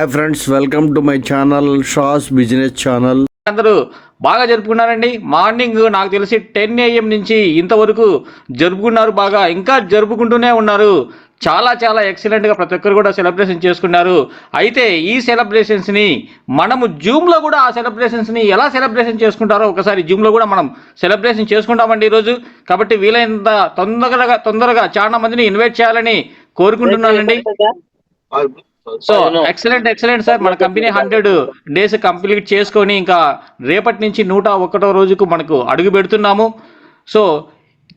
Hi friends, welcome to my channel షాస్ business channel. అందరూ బాగా జరుపుకున్నారండి. మార్నింగ్ నాకు తెలిసి 10 AM నుంచి ఇంతవరకు జరుపుకున్నారు. బాగా ఇంకా జరుపుకుంటూనే ఉన్నారు. చాలా చాలా ఎక్సలెంట్గా ప్రతి ఒక్కరు కూడా సెలబ్రేషన్ చేసుకున్నారు. అయితే ఈ సెలబ్రేషన్స్ని మనము జూమ్లో కూడా ఆ సెలబ్రేషన్స్ని ఎలా సెలబ్రేషన్ చేసుకుంటారో ఒకసారి జూమ్లో కూడా మనం సెలబ్రేషన్ చేసుకుంటామండి ఈరోజు. కాబట్టి వీలైనంత తొందరగా చాలా మందిని ఇన్వైట్ చేయాలని కోరుకుంటున్నానండి. So excellent sir. మన కంపెనీ 100 days కంప్లీట్ చేసుకొని ఇంకా రేపటి నుంచి 101వ రోజుకు మనకు అడుగు పెడుతున్నాము. సో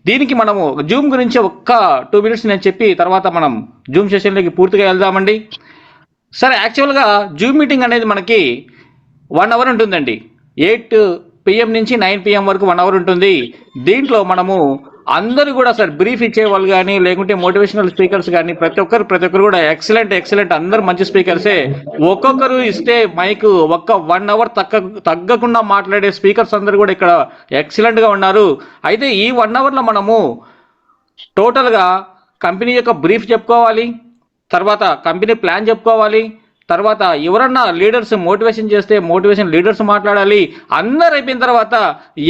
దీనికి మనము జూమ్ గురించి ఒక్క 2 minutes నేను చెప్పి తర్వాత మనం జూమ్ సెషన్లోకి పూర్తిగా వెళ్దామండి. సరే, యాక్చువల్గా జూమ్ మీటింగ్ అనేది మనకి 1 hour ఉంటుందండి. 8 PM నుంచి 9 PM వరకు 1 hour ఉంటుంది. దీంట్లో మనము అందరూ కూడా సార్ బ్రీఫ్ ఇచ్చేవాళ్ళు కానీ లేకుంటే మోటివేషనల్ స్పీకర్స్ కానీ ప్రతి ఒక్కరు కూడా ఎక్సలెంట్ అందరు మంచి స్పీకర్సే. ఒక్కొక్కరు ఇస్తే మైక్ ఒక్క 1 hour తగ్గకుండా మాట్లాడే స్పీకర్స్ అందరూ కూడా ఇక్కడ ఎక్సలెంట్గా ఉన్నారు. అయితే ఈ 1 hourలో మనము టోటల్గా కంపెనీ యొక్క బ్రీఫ్ చెప్పుకోవాలి, తర్వాత కంపెనీ ప్లాన్ చెప్పుకోవాలి, తర్వాత ఎవరన్నా లీడర్స్ మోటివేషన్ చేస్తే మోటివేషన్ లీడర్స్ మాట్లాడాలి, అందరు అయిపోయిన తర్వాత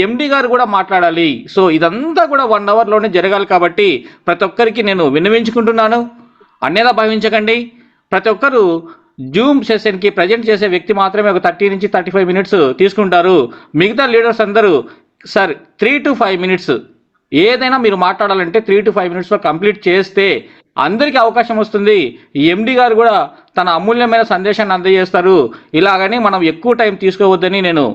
ఎండి గారు కూడా మాట్లాడాలి. సో ఇదంతా కూడా 1 hourలోనే జరగాలి. కాబట్టి ప్రతి ఒక్కరికి నేను విన్నవించుకుంటున్నాను, అన్నేలా భావించకండి. ప్రతి ఒక్కరు జూమ్ సెషన్కి ప్రజెంట్ చేసే వ్యక్తి మాత్రమే ఒక 30 నుంచి 35 minutes తీసుకుంటారు. మిగతా లీడర్స్ అందరూ సార్ 3 to 5 minutes ఏదైనా మీరు మాట్లాడాలంటే 3 to 5 minutesలో కంప్లీట్ చేస్తే అందరికీ అవకాశం వస్తుంది. ఎండి గారు కూడా తన అమూల్యమైన సందేశాన్ని అందజేస్తారు. ఇలాగని మనం ఎక్కువ టైం తీసుకోవద్దని నేను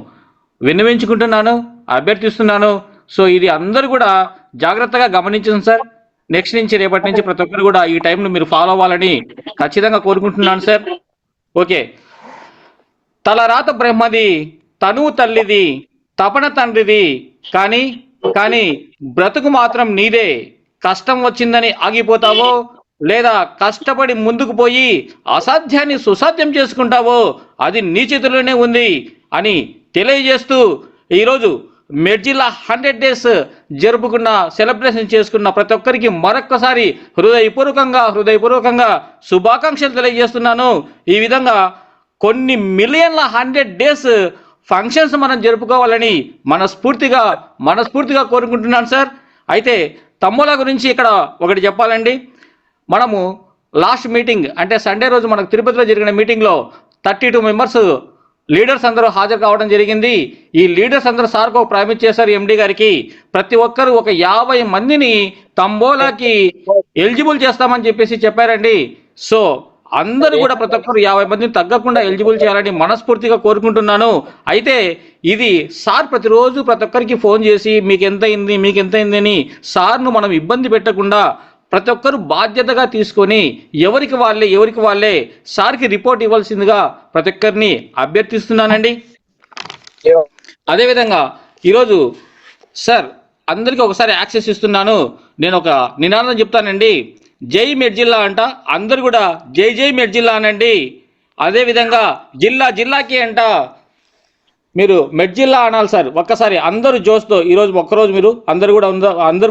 విన్నవించుకుంటున్నాను, అభ్యర్థిస్తున్నాను. సో ఇది అందరూ కూడా జాగ్రత్తగా గమనించండి సార్. నెక్స్ట్ నుంచి రేపటి నుంచి ప్రతి ఒక్కరు కూడా ఈ టైంను మీరు ఫాలో అవ్వాలని ఖచ్చితంగా కోరుకుంటున్నాను సార్. ఓకే. తలరాత బ్రహ్మది, తనువు తల్లిది, తపన తండ్రిది, కానీ బ్రతుకు మాత్రం నీదే. కష్టం వచ్చిందని ఆగిపోతావో లేదా కష్టపడి ముందుకు పోయి అసాధ్యాన్ని సుసాధ్యం చేసుకుంటావో అది నీ చేతిలోనే ఉంది అని తెలియజేస్తూ ఈరోజు మెడ్జిల్లా 100 days జరుపుకున్న సెలబ్రేషన్ చేసుకున్న ప్రతి ఒక్కరికి మరొక్కసారి హృదయపూర్వకంగా శుభాకాంక్షలు తెలియజేస్తున్నాను. ఈ విధంగా కొన్ని మిలియన్ల 100 days ఫంక్షన్స్ మనం జరుపుకోవాలని మనస్ఫూర్తిగా కోరుకుంటున్నాను సార్. అయితే తమ్ముల గురించి ఇక్కడ ఒకటి చెప్పాలండి. మనము లాస్ట్ మీటింగ్ అంటే సండే రోజు మనకు తిరుపతిలో జరిగిన మీటింగ్లో 32 members లీడర్స్ అందరూ హాజరు కావడం జరిగింది. ఈ లీడర్స్ అందరూ సార్కు ప్రామిస్ చేశారు ఎండి గారికి, ప్రతి ఒక్కరు ఒక 50 మందిని తంబోలాకి ఎలిజిబుల్ చేస్తామని చెప్పారండి. సో అందరూ కూడా ప్రతి ఒక్కరు 50 మందిని తగ్గకుండా ఎలిజిబుల్ చేయాలని మనస్ఫూర్తిగా కోరుకుంటున్నాను. అయితే ఇది సార్ ప్రతిరోజు ప్రతి ఒక్కరికి ఫోన్ చేసి మీకు ఎంత అయింది అని సార్ను మనం ఇబ్బంది పెట్టకుండా ప్రతి ఒక్కరు బాధ్యతగా తీసుకొని ఎవరికి వాళ్ళే సార్కి రిపోర్ట్ ఇవ్వాల్సిందిగా ప్రతి ఒక్కరిని అభ్యర్థిస్తున్నానండి. అదేవిధంగా ఈరోజు సార్ అందరికీ ఒకసారి యాక్సెస్ ఇస్తున్నాను. నేను ఒక నినాదం చెప్తానండి. జై మెడ్జిల్లా అంట, అందరు కూడా జై మెడ్జిల్లా అనండి. అదేవిధంగా జిల్లాకి అంట మీరు మెడ్జిల్లా అనాలి సార్. ఒక్కసారి అందరూ జోస్తో ఈరోజు ఒక్కరోజు మీరు అందరు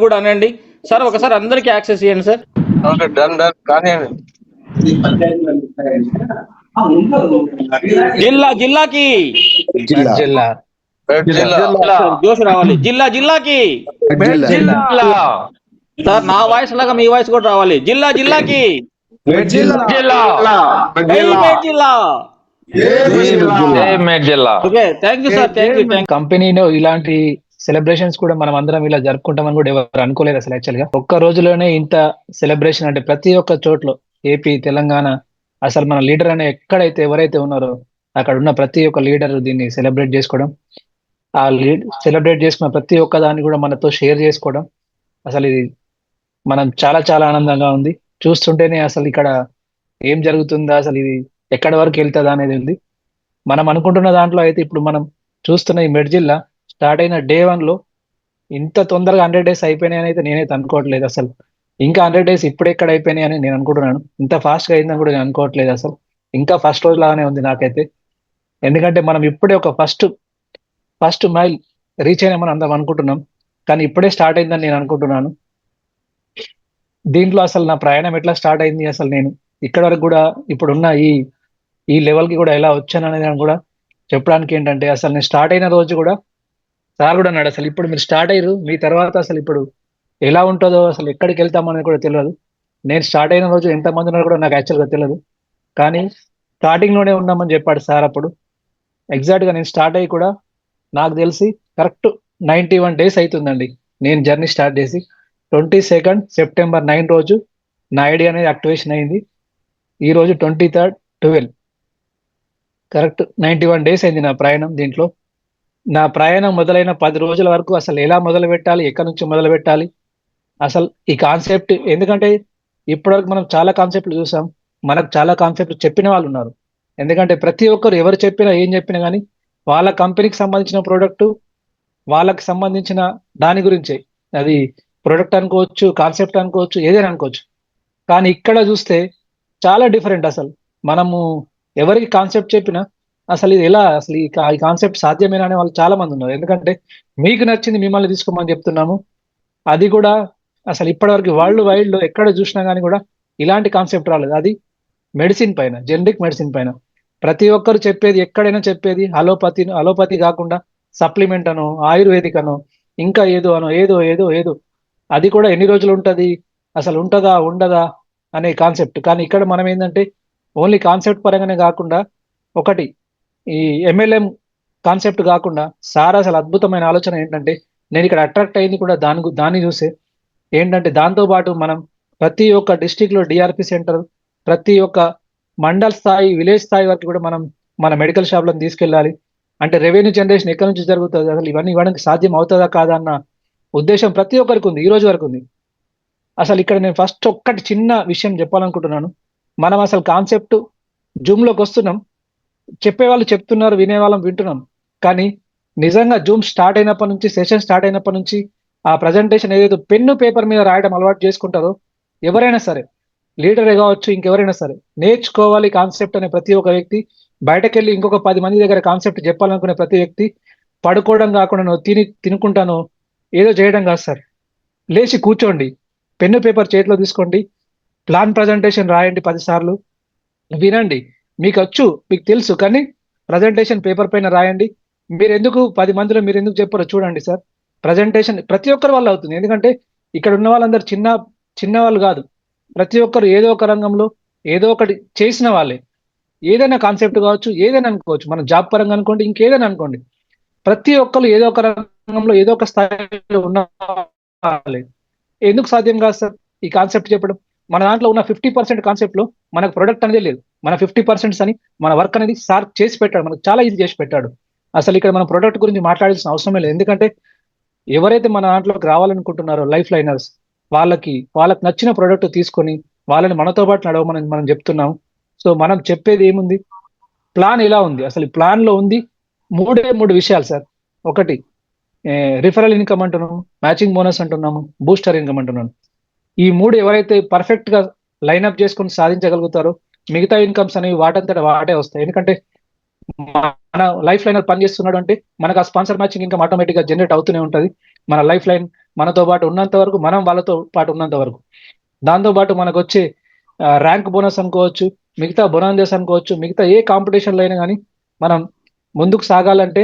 కూడా అనండి సార్. ఒకసారి అందరికీ యాక్సెస్ ఇవ్వండి సార్. జిల్లాకి జోష్ రావాలి. జిల్లాకి సార్ నా వాయిస్ లాగా మీ వాయిస్ కూడా రావాలి. జిల్లాకి కంపెనీలో ఇలాంటి సెలబ్రేషన్స్ కూడా మనం అందరం ఇలా జరుపుకుంటామని కూడా ఎవరు అనుకోలేదు అసలు. యాక్చువల్ గా ఒక్క రోజులోనే ఇంత సెలబ్రేషన్ అంటే ప్రతి ఒక్క చోట్ల ఏపీ, తెలంగాణ, అసలు మన లీడర్ అనే ఎక్కడైతే ఎవరైతే ఉన్నారో అక్కడ ఉన్న ప్రతి ఒక్క లీడర్ దీన్ని సెలబ్రేట్ చేసుకోవడం, ఆ సెలబ్రేట్ చేసుకున్న ప్రతి ఒక్క దాన్ని కూడా మనతో షేర్ చేసుకోవడం, అసలు ఇది మనం చాలా ఆనందంగా ఉంది. చూస్తుంటేనే అసలు ఇక్కడ ఏం జరుగుతుందా, అసలు ఇది ఎక్కడి వరకు వెళ్తుందా అనేది ఉంది. మనం అనుకుంటున్న దాంట్లో అయితే ఇప్పుడు మనం చూస్తున్న ఈ మెడ్జిల్లా స్టార్ట్ అయిన day 1లో ఇంత తొందరగా 100 days అయిపోయినాయని అయితే నేనైతే అనుకోవట్లేదు. అసలు ఇంకా 100 days ఇప్పుడు ఎక్కడ అయిపోయినాయి అని నేను అనుకుంటున్నాను. ఇంత ఫాస్ట్గా అయిందని కూడా నేను అనుకోవట్లేదు. అసలు ఇంకా ఫస్ట్ రోజు లాగానే ఉంది నాకైతే. ఎందుకంటే మనం ఇప్పుడే ఒక ఫస్ట్ మైల్ రీచ్ అయినామని అందరం అనుకుంటున్నాం, కానీ ఇప్పుడే స్టార్ట్ అయిందని నేను అనుకుంటున్నాను. దీంట్లో అసలు నా ప్రయాణం ఎట్లా స్టార్ట్ అయింది, అసలు నేను ఇక్కడ వరకు కూడా ఇప్పుడున్న ఈ ఈ లెవెల్కి కూడా ఎలా వచ్చాను అనేది కూడా చెప్పడానికి ఏంటంటే, అసలు నేను స్టార్ట్ అయిన రోజు కూడా సార్ కూడా అన్నాడు, అసలు ఇప్పుడు మీరు స్టార్ట్ అయ్యారు, మీ తర్వాత అసలు ఇప్పుడు ఎలా ఉంటుందో, అసలు ఎక్కడికి వెళ్తామనేది కూడా తెలియదు. నేను స్టార్ట్ అయిన రోజు ఎంతమంది ఉన్నారో కూడా నాకు యాక్చువల్గా తెలియదు. కానీ స్టార్టింగ్ లోనే ఉన్నామని చెప్పాడు సార్ అప్పుడు. ఎగ్జాక్ట్ గా నేను స్టార్ట్ అయ్యి కూడా నాకు తెలిసి కరెక్ట్ 91 డేస్ అవుతుందండి నేను జర్నీ స్టార్ట్ చేసి. 22 సెప్టెంబర్ 9 రోజు నా ఐడి అనేది యాక్టివేషన్ అయింది. ఈ రోజు 23/12, కరెక్ట్ 91 డేస్ అయింది నా ప్రయాణం. దీంట్లో నా ప్రయాణం మొదలైన 10 రోజుల వరకు అసలు ఎలా మొదలు పెట్టాలి, ఎక్కడి నుంచి మొదలు పెట్టాలి, అసలు ఈ కాన్సెప్ట్, ఎందుకంటే ఇప్పటివరకు మనం చాలా కాన్సెప్ట్లు చూసాం, మనకు చాలా కాన్సెప్ట్లు చెప్పిన వాళ్ళు ఉన్నారు. ఎందుకంటే ప్రతి ఒక్కరు ఎవరు చెప్పినా ఏం చెప్పినా కానీ వాళ్ళ కంపెనీకి సంబంధించిన ప్రోడక్ట్, వాళ్ళకి సంబంధించిన దాని గురించే, అది ప్రోడక్ట్ అనుకోవచ్చు, కాన్సెప్ట్ అనుకోవచ్చు, ఏదైనా అనుకోవచ్చు. కానీ ఇక్కడ చూస్తే చాలా డిఫరెంట్. అసలు మనము ఎవరికి కాన్సెప్ట్ చెప్పినా అసలు ఇది ఎలా, అసలు ఈ కాన్సెప్ట్ సాధ్యమేనా అనే వాళ్ళు చాలా మంది ఉన్నారు. ఎందుకంటే మీకు నచ్చింది మిమ్మల్ని తీసుకోమని చెప్తున్నాము. అది కూడా అసలు ఇప్పటివరకు వరల్డ్ వైడ్ లో ఎక్కడ చూసినా కానీ కూడా ఇలాంటి కాన్సెప్ట్ రాలేదు. అది మెడిసిన్ పైన, జనరిక్ మెడిసిన్ పైన. ప్రతి ఒక్కరు చెప్పేది, ఎక్కడైనా చెప్పేది అలోపతి కాకుండా సప్లిమెంట్ అనో, ఆయుర్వేదిక్ అనో, ఇంకా ఏదో అనో, ఏదో ఏదో ఏదో, అది కూడా ఎన్ని రోజులు ఉంటది, అసలు ఉంటదా ఉండదా అనే కాన్సెప్ట్. కానీ ఇక్కడ మనం ఏంటంటే ఓన్లీ కాన్సెప్ట్ పరంగానే కాకుండా, ఒకటి ఈ ఎంఎల్ఎం కాన్సెప్ట్ కాకుండా సార్ అసలు అద్భుతమైన ఆలోచన ఏంటంటే, నేను ఇక్కడ అట్రాక్ట్ అయింది కూడా దాన్ని చూసే. ఏంటంటే దాంతో పాటు మనం ప్రతి ఒక్క డిస్టిక్ లో డిఆర్పి సెంటర్, ప్రతి ఒక్క మండల్ స్థాయి, విలేజ్ స్థాయి వరకు కూడా మనం మన మెడికల్ షాప్లను తీసుకెళ్ళాలి. అంటే రెవెన్యూ జనరేషన్ ఎక్కడి నుంచి జరుగుతుంది, అసలు ఇవన్నీ ఇవ్వడానికి సాధ్యం అవుతుందా కాదా అన్న ఉద్దేశం ప్రతి ఒక్కరికి ఉంది, ఈ రోజు వరకు ఉంది. అసలు ఇక్కడ నేను ఫస్ట్ ఒక్కటి చిన్న విషయం చెప్పాలనుకుంటున్నాను. మనం అసలు కాన్సెప్ట్ జూమ్ లోకి వస్తున్నాం, చెప్పేవాళ్ళు చెప్తున్నారు, వినేవాళ్ళం వింటున్నాం. కానీ నిజంగా జూమ్ స్టార్ట్ అయినప్పటి నుంచి, సెషన్ స్టార్ట్ అయినప్పటి నుంచి ఆ ప్రజెంటేషన్ ఏదైతే పెన్ను పేపర్ మీద రాయడం అలవాటు చేసుకుంటారో ఎవరైనా సరే, లీడరే కావచ్చు, ఇంకెవరైనా సరే, నేర్చుకోవాలి కాన్సెప్ట్ అనే ప్రతి ఒక్క వ్యక్తి, బయటకెళ్ళి ఇంకొక 10 మంది దగ్గర కాన్సెప్ట్ చెప్పాలనుకునే ప్రతి వ్యక్తి, పడుకోవడం కాకుండా నువ్వు తినుకుంటాను ఏదో చేయడం కాదు సార్. లేచి కూర్చోండి, పెన్ను పేపర్ చేతిలో తీసుకోండి, ప్లాన్ ప్రజెంటేషన్ రాయండి 10 సార్లు, వినండి. మీకు వచ్చు, మీకు తెలుసు, కానీ ప్రజెంటేషన్ పేపర్ పైన రాయండి. మీరు ఎందుకు 10 మందిలో మీరు ఎందుకు చెప్పారో చూడండి సార్. ప్రజెంటేషన్ ప్రతి ఒక్కరి వల్ల అవుతుంది. ఎందుకంటే ఇక్కడ ఉన్న వాళ్ళందరూ చిన్న వాళ్ళు కాదు. ప్రతి ఒక్కరు ఏదో ఒక రంగంలో ఏదో ఒకటి చేసిన వాళ్ళే. ఏదైనా కాన్సెప్ట్ కావచ్చు, ఏదైనా అనుకోవచ్చు, మన జాబ్ పరంగా అనుకోండి, ఇంకేదైనా అనుకోండి, ప్రతి ఒక్కరు ఏదో ఒక రంగంలో ఏదో ఒక స్థాయిలో ఉన్న వాళ్ళే. ఎందుకు సాధ్యం కాదు సార్ ఈ కాన్సెప్ట్ చెప్పడం? మన దాంట్లో ఉన్న 50% కాన్సెప్ట్ లో మనకు ప్రొడక్ట్ అనేది లేదు. మన 50% అని మన వర్క్ అనేది సార్ చేసి పెట్టాడు, మనకు చాలా ఈజీ చేసి పెట్టాడు. అసలు ఇక్కడ మన ప్రొడక్ట్ గురించి మాట్లాడాల్సిన అవసరమే లేదు. ఎందుకంటే ఎవరైతే మన దాంట్లోకి రావాలనుకుంటున్నారో లైఫ్ లైనర్స్, వాళ్ళకి నచ్చిన ప్రోడక్ట్ తీసుకొని వాళ్ళని మనతో పాటు నడవమని మనం చెప్తున్నాం. సో మనం చెప్పేది ఏముంది, ప్లాన్ ఎలా ఉంది, అసలు ఈ ప్లాన్ లో ఉంది మూడు విషయాలు సార్. ఒకటి రిఫరల్ ఇన్కమ్ అంటున్నాము, మ్యాచింగ్ బోనస్ అంటున్నాము, బూస్టర్ ఇన్కమ్ అంటున్నాను. ఈ మూడు ఎవరైతే పర్ఫెక్ట్ గా లైన్అప్ చేసుకొని సాధించగలుగుతారో మిగతా ఇన్కమ్స్ అనేవి వాటంతట వాటే వస్తాయి. ఎందుకంటే మన లైఫ్ లైనర్ పని చేస్తున్నాడు అంటే మనకు ఆ స్పాన్సర్ మ్యాచింగ్ ఇన్కమ్ ఆటోమేటిక్ గా జనరేట్ అవుతూనే ఉంటుంది. మన లైఫ్ లైన్ మనతో పాటు ఉన్నంత వరకు, మనం వాళ్ళతో పాటు ఉన్నంత వరకు. దాంతో పాటు మనకు వచ్చే ర్యాంక్ బోనస్ అనుకోవచ్చు, మిగతా బొనాంజెస్ అనుకోవచ్చు, మిగతా ఏ కాంపిటీషన్లో అయినా కానీ మనం ముందుకు సాగాలంటే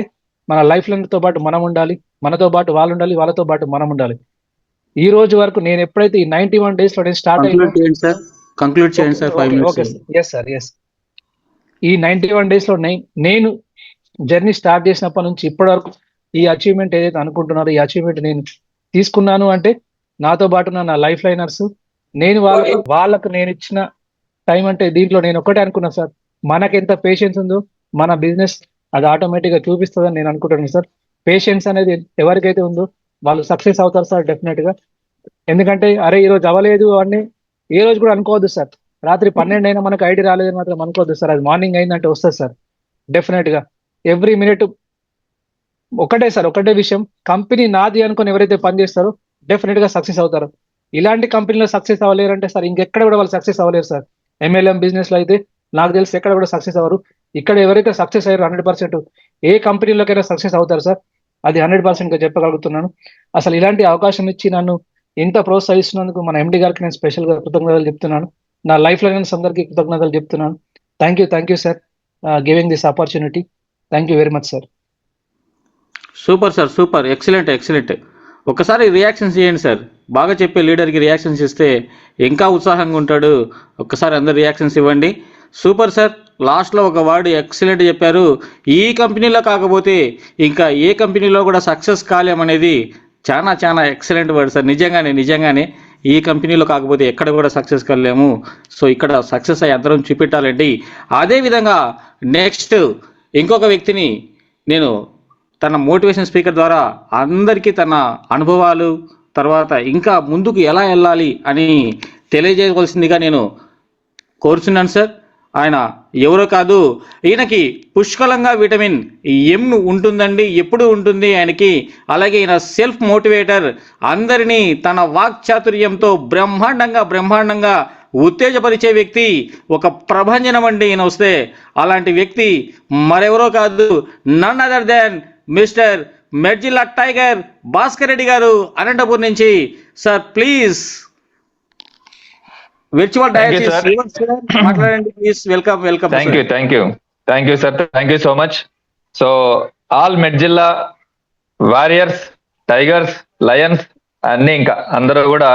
మన లైఫ్ లైన్ తో పాటు మనం ఉండాలి, మనతో పాటు వాళ్ళు ఉండాలి, వాళ్ళతో పాటు మనం ఉండాలి. ఈ రోజు వరకు నేను ఎప్పుడైతే ఈ 91 డేస్ లో నేను స్టార్ట్ కంక్లూడ్ చేయండి sir 5 okay minutes. Yes sir, yes. ఈ 91 డేస్ లో నేను జర్నీ స్టార్ట్ చేసినప్పటి నుంచి ఇప్పటి వరకు ఈ అచీవ్మెంట్ ఏదైతే అనుకుంటున్నారో, ఈ అచీవ్మెంట్ నేను తీసుకున్నాను అంటే నాతో పాటు నా లైఫ్ లైనర్స్, నేను వాళ్ళకు నేను ఇచ్చిన టైం. అంటే దీంట్లో నేను ఒకటే అనుకున్నా సార్, మనకి ఎంత పేషెన్స్ ఉందో మన బిజినెస్ అది ఆటోమేటిక్ గా చూపిస్తుందని నేను అనుకుంటున్నాను సార్. పేషెన్స్ అనేది ఎవరికైతే ఉందో వాళ్ళు సక్సెస్ అవుతారు సార్, డెఫినెట్ గా. ఎందుకంటే అరే ఈ రోజు అవ్వలేదు అని ఏ రోజు కూడా అనుకోవద్దు సార్. రాత్రి 12 అయినా మనకు ఐడి రాలేదని మాత్రం అనుకోవద్దు సార్. అది మార్నింగ్ అయిందంటే వస్తుంది సార్, డెఫినెట్ గా. ఎవ్రీ మినిట్ ఒకటే సార్, ఒకటే విషయం, కంపెనీ నాది అనుకుని ఎవరైతే పని చేస్తారో డెఫినెట్ గా సక్సెస్ అవుతారు. ఇలాంటి కంపెనీలో సక్సెస్ అవ్వలేరంటే సార్ ఇంకెక్కడ కూడా వాళ్ళు సక్సెస్ అవ్వలేరు సార్. ఎంఎల్ఎం బిజినెస్ లో అయితే నాకు తెలిసి ఎక్కడ కూడా సక్సెస్ అవ్వరు. ఇక్కడ ఎవరైతే సక్సెస్ అయ్యారో 100% ఏ కంపెనీలోకైనా సక్సెస్ అవుతారు సార్, అది 100% గా చెప్పగలుగుతున్నాను. అసలు ఇలాంటి అవకాశం ఇచ్చి నన్ను ఇంత ప్రోత్సహిస్తున్నందుకు మన ఎండి గారికి నేను స్పెషల్ గా కృతజ్ఞతలు చెప్తున్నాను. నా లైఫ్ లైనర్స్ అందరికీ కృతజ్ఞతలు చెప్తున్నాను. Thank you sir. giving this opportunity. Thank you very much, sir. Super sir, super, excellent, excellent. ఒకసారి రియాక్షన్స్ ఇవ్వండి సార్. బాగా చెప్పే లీడర్కి రియాక్షన్స్ ఇస్తే ఇంకా ఉత్సాహంగా ఉంటాడు. ఒక్కసారి అందరు రియాక్షన్స్ ఇవ్వండి. Super sir. లాస్ట్లో ఒక వర్డ్ ఎక్సలెంట్ చెప్పారు. ఈ కంపెనీలో కాకపోతే ఇంకా ఏ కంపెనీలో కూడా సక్సెస్ కాలేమనేది చాలా చాలా ఎక్సలెంట్ వర్డ్ సార్. నిజంగానే ఈ కంపెనీలో కాకపోతే ఎక్కడ కూడా సక్సెస్ కాలేము. సో ఇక్కడ సక్సెస్ అయ్యి అందరం చూపెట్టాలండి. అదేవిధంగా నెక్స్ట్ ఇంకొక వ్యక్తిని నేను తన మోటివేషన్ స్పీకర్ ద్వారా అందరికీ తన అనుభవాలు, తర్వాత ఇంకా ముందుకు ఎలా వెళ్ళాలి అని తెలియజేయవలసిందిగా నేను కోరుచున్నాను సార్. ఆయన ఎవరో కాదు, ఈయనకి పుష్కలంగా విటమిన్ ఎం ఉంటుందండి, ఎప్పుడు ఉంటుంది ఆయనకి. అలాగే ఈయన సెల్ఫ్ మోటివేటర్, అందరినీ తన వాక్చాతుర్యంతో బ్రహ్మాండంగా ఉత్తేజపరిచే వ్యక్తి, ఒక ప్రభంజనం అండి ఈయన వస్తే. అలాంటి వ్యక్తి మరెవరో కాదు, none other than mister Medzilla tiger Bhaskar Reddy garu, Anantapur నుంచి. సార్ ప్లీజ్ virtual diocese మాట్లాడండి please. Welcome. Thank you sir. Thank you so much. So all Medzilla warriors, tigers, lions అన్ని ఇంకా అందరూ కూడా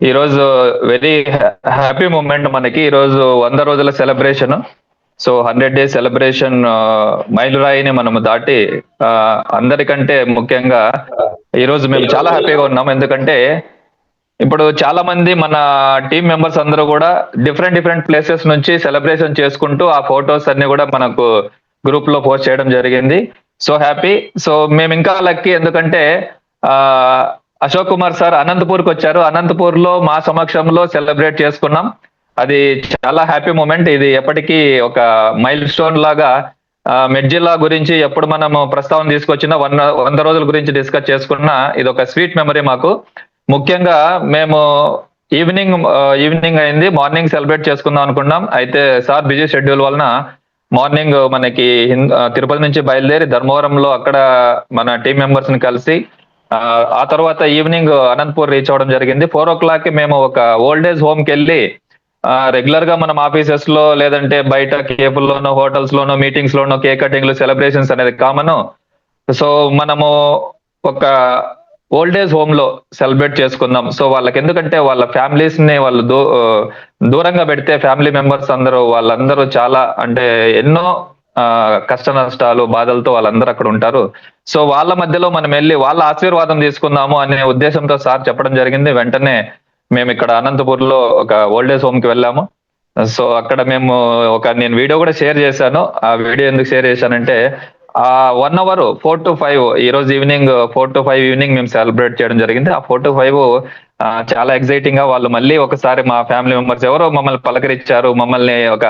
ఈరోజు వెరీ హ్యాపీ మూమెంట్ మనకి. ఈరోజు 100 రోజుల సెలబ్రేషన్. సో 100 days సెలబ్రేషన్ మైలురాయిని మనము దాటి అందరికంటే ముఖ్యంగా ఈరోజు మేము చాలా హ్యాపీగా ఉన్నాము. ఎందుకంటే ఇప్పుడు చాలా మంది మన టీం మెంబర్స్ అందరూ కూడా డిఫరెంట్ ప్లేసెస్ నుంచి సెలబ్రేషన్ చేసుకుంటూ ఆ ఫొటోస్ అన్ని కూడా మనకు గ్రూప్ లో పోస్ట్ చేయడం జరిగింది. So happy. సో మేము ఇంకా లక్కీ, ఎందుకంటే అశోక్ కుమార్ సార్ అనంతపూర్కి వచ్చారు. అనంతపూర్ లో మా సమక్షంలో సెలబ్రేట్ చేసుకున్నాం. అది చాలా హ్యాపీ మూమెంట్. ఇది ఎప్పటికీ ఒక మైల్ స్టోన్ లాగా మెడ్జిల్లా గురించి ఎప్పుడు మనము ప్రస్తావన తీసుకొచ్చినా 100 రోజుల గురించి డిస్కస్ చేసుకున్నా ఇది ఒక స్వీట్ మెమరీ మాకు. ముఖ్యంగా మేము ఈవినింగ్ అయింది, మార్నింగ్ సెలబ్రేట్ చేసుకుందాం అనుకున్నాం. అయితే సార్ బిజీ షెడ్యూల్ వలన మార్నింగ్ మనకి తిరుపతి నుంచి బయలుదేరి ధర్మవరంలో అక్కడ మన టీం మెంబర్స్ ని కలిసి ఆ తర్వాత ఈవినింగ్ అనంతపూర్ రీచ్ అవ్వడం జరిగింది. 4 o'clock మేము ఒక ఓల్డ్ ఏజ్ హోమ్ కి వెళ్ళి రెగ్యులర్ గా మనం ఆఫీసెస్ లో లేదంటే బయట కేఫ్ల్లోనో, హోటల్స్ లోనో, మీటింగ్స్ లోనో కేక్ కటింగ్లు, సెలబ్రేషన్స్ అనేది కామన్. సో మనము ఒక ఓల్డ్ ఏజ్ హోమ్ లో సెలబ్రేట్ చేసుకుందాం. సో వాళ్ళకి ఎందుకంటే వాళ్ళ ఫ్యామిలీస్ ని వాళ్ళు దూరంగా పెడితే ఫ్యామిలీ మెంబర్స్ వాళ్ళందరూ చాలా అంటే ఎన్నో కష్ట నష్టాలు, బాధలతో వాళ్ళందరూ అక్కడ ఉంటారు. సో వాళ్ళ మధ్యలో మనం వెళ్ళి వాళ్ళ ఆశీర్వాదం తీసుకుందాము అనే ఉద్దేశంతో సార్ చెప్పడం జరిగింది. వెంటనే మేము ఇక్కడ అనంతపూర్ లో ఒక ఓల్డ్ ఏజ్ హోమ్ కి వెళ్ళాము. సో అక్కడ మేము నేను వీడియో కూడా షేర్ చేశాను. ఆ వీడియో ఎందుకు షేర్ చేశానంటే 1 hour 4 to 5 ఈ రోజు ఈవినింగ్ 4 to 5 ఈవినింగ్ మేము సెలబ్రేట్ చేయడం జరిగింది. ఆ 4 to 5 చాలా ఎక్సైటింగ్ గా వాళ్ళు మళ్ళీ ఒకసారి మా ఫ్యామిలీ మెంబర్స్ ఎవరో మమ్మల్ని పలకరించారు, మమ్మల్ని ఒక